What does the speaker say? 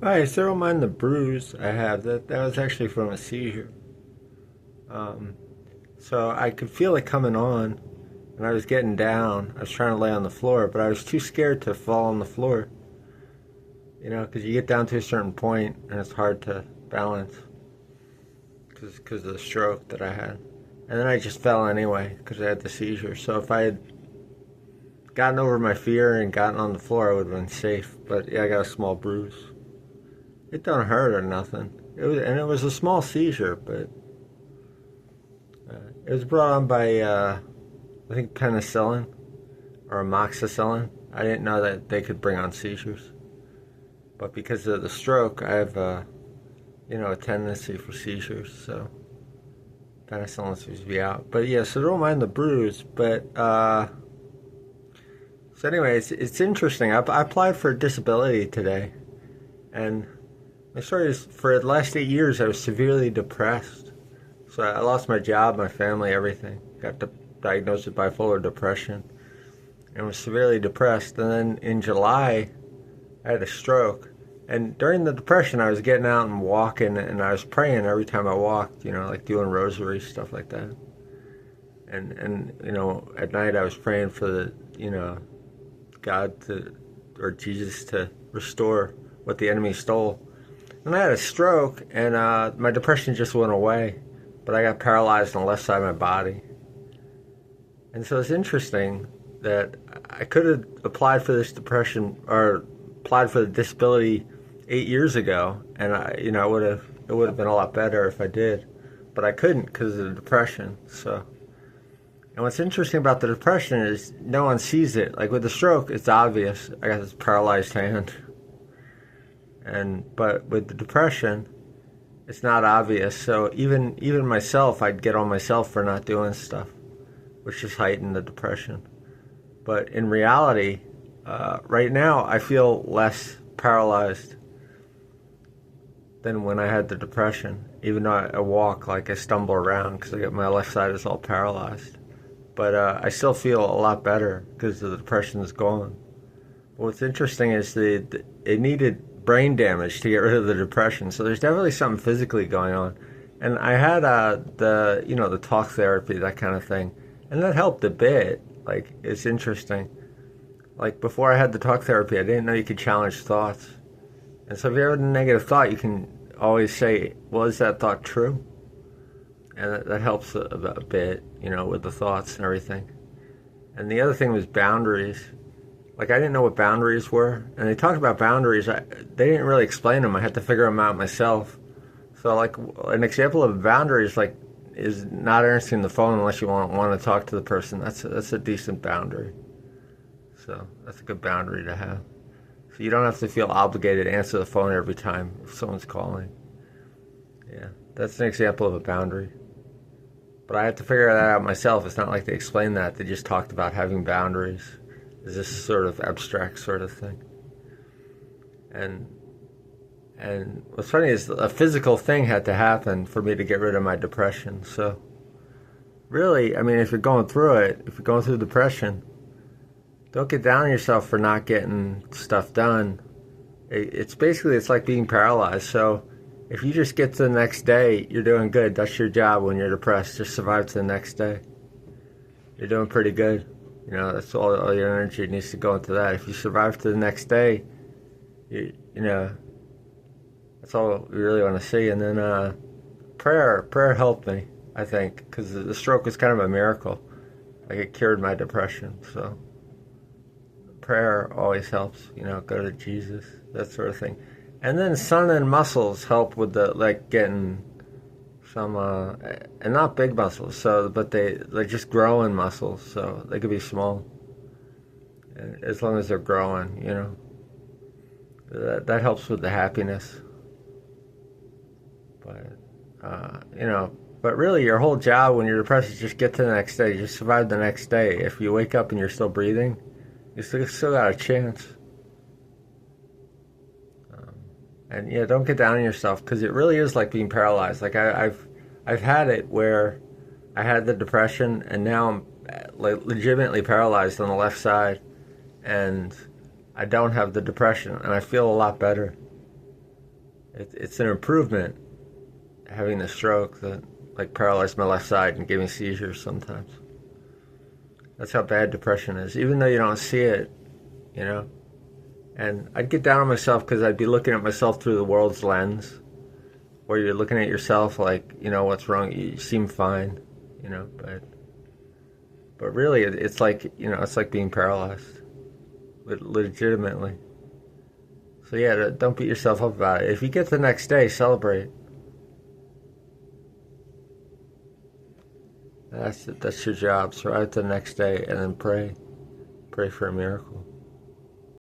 Hi, so don't mind the bruise I have. That was actually from a seizure. Um, so I could feel it coming on, and I was getting down. I was trying to lay on the floor, but I was too scared to fall on the floor. Because you get down to a certain point, and it's hard to balance because of the stroke that I had. And then I just fell anyway because I had the seizure. So if I had gotten over my fear and gotten on the floor, I would have been safe. But yeah, I got a small bruise. It don't hurt or nothing. It was a small seizure, but it was brought on by I think penicillin or amoxicillin. I didn't know that they could bring on seizures, but because of the stroke, I have a tendency for seizures. So penicillin seems to be out. But yeah, so don't mind the bruise. But so anyway, it's interesting. I applied for a disability today, and my story is for the last 8 years I was severely depressed. So I lost my job, my family, everything. Got diagnosed with bipolar depression and was severely depressed. And then in July, I had a stroke. And during the depression, I was getting out and walking, and I was praying every time I walked, like doing rosary, stuff like that. And at night I was praying for God to, or Jesus to restore what the enemy stole. And I had a stroke, and my depression just went away, but I got paralyzed on the left side of my body. And so it's interesting that I could have applied for this depression or applied for the disability 8 years ago, and it would have been a lot better if I did, but I couldn't because of the depression. So, and what's interesting about the depression is no one sees it. Like with the stroke, it's obvious. I got this paralyzed hand. But with the depression, it's not obvious. So even myself, I'd get on myself for not doing stuff, which just heightened the depression. But in reality, right now I feel less paralyzed than when I had the depression. Even though I walk, like I stumble around because I get my left side is all paralyzed. But I still feel a lot better because the depression is gone. But what's interesting is it needed brain damage to get rid of the depression. So there's definitely something physically going on. And I had the talk therapy, that kind of thing, and that helped a bit. Like, it's interesting. Like, before I had the talk therapy, I didn't know you could challenge thoughts. And so if you have a negative thought, you can always say, well, is that thought true? And that helps a bit, with the thoughts and everything. And the other thing was boundaries. Like, I didn't know what boundaries were. And they talked about boundaries. They didn't really explain them. I had to figure them out myself. So, like, an example of a boundary is not answering the phone unless you want to talk to the person. That's a decent boundary. So, that's a good boundary to have. So you don't have to feel obligated to answer the phone every time if someone's calling. Yeah, that's an example of a boundary. But I had to figure that out myself. It's not like they explained that. They just talked about having boundaries. Is this sort of abstract sort of thing. And what's funny is a physical thing had to happen for me to get rid of my depression. So really, I mean, if you're going through depression, don't get down on yourself for not getting stuff done. It's like being paralyzed. So if you just get to the next day, you're doing good. That's your job when you're depressed. Just survive to the next day. You're doing pretty good. That's all your energy needs to go into that. If you survive to the next day, that's all we really want to see. And then prayer helped me, I think, because the stroke was kind of a miracle. Like, it cured my depression. So prayer always helps. Go to Jesus, that sort of thing. And then sun and muscles help with getting some, and not big muscles, but they're just growing muscles, so they could be small. And as long as they're growing, that helps with the happiness. But really your whole job when you're depressed is just get to the next day, just survive the next day. If you wake up and you're still breathing, you still got a chance. And yeah, don't get down on yourself because it really is like being paralyzed. Like I've had it where I had the depression and now I'm legitimately paralyzed on the left side, and I don't have the depression and I feel a lot better. It's an improvement having the stroke that like paralyzed my left side and gave me seizures sometimes. That's how bad depression is, even though you don't see it, you know. And I'd get down on myself because I'd be looking at myself through the world's lens, where you're looking at yourself like, what's wrong? You seem fine, but really, it's like, it's like being paralyzed, legitimately. So yeah, don't beat yourself up about it. If you get the next day, celebrate. That's your job. Survive the next day and then pray for a miracle.